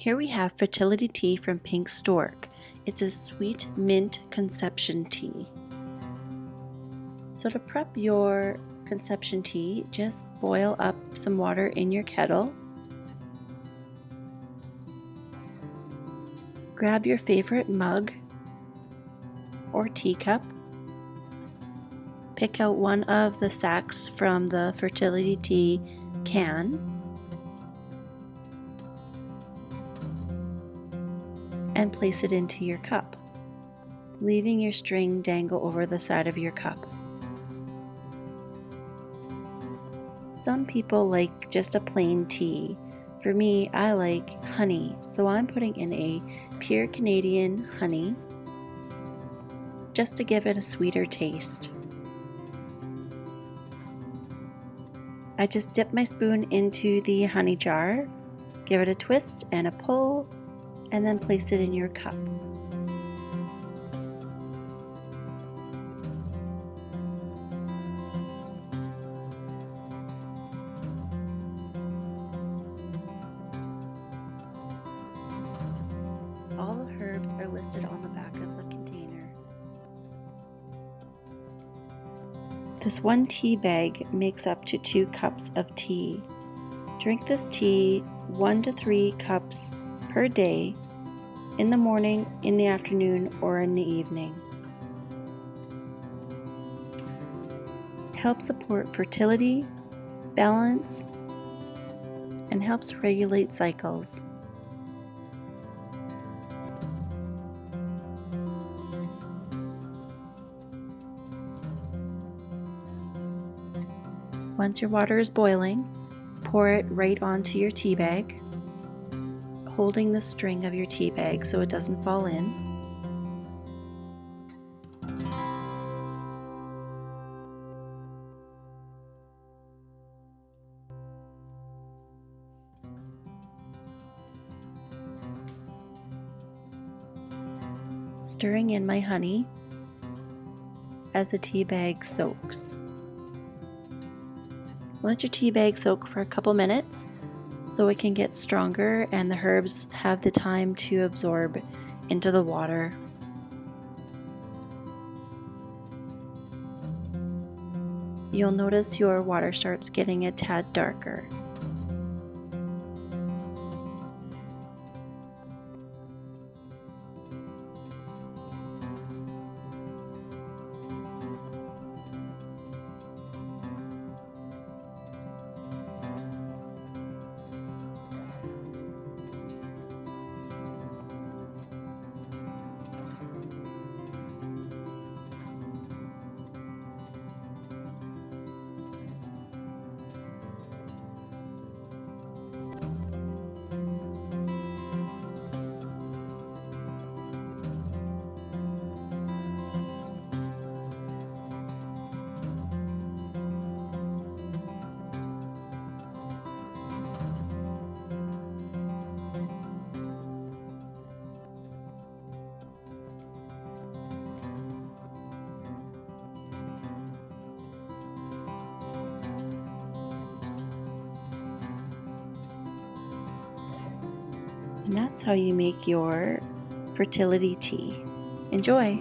Here we have Fertility tea from Pink Stork. It's a sweet mint conception tea. So to prep your conception tea, just boil up some water in your kettle. Grab your favorite mug or teacup. Pick out one of the sacks from the Fertility tea can and place it into your cup, leaving your string dangle over the side of your cup. Some people like just a plain tea. For me, I like honey, so I'm putting in a pure Canadian honey just to give it a sweeter taste. I just dip my spoon into the honey jar, give it a twist and a pull, and then place it in your cup. All the herbs are listed on the back of the container. This one tea bag makes up to 2 cups of tea. Drink this tea 1 to 3 cups per day, in the morning, in the afternoon, or in the evening. Helps support fertility, balance, and helps regulate cycles. Once your water is boiling, pour it right onto your tea bag, holding the string of your tea bag so it doesn't fall in. Stirring in my honey as the tea bag soaks. Let your tea bag soak for a couple minutes so it can get stronger and the herbs have the time to absorb into the water. You'll notice your water starts getting a tad darker. And that's how you make your fertility tea. Enjoy!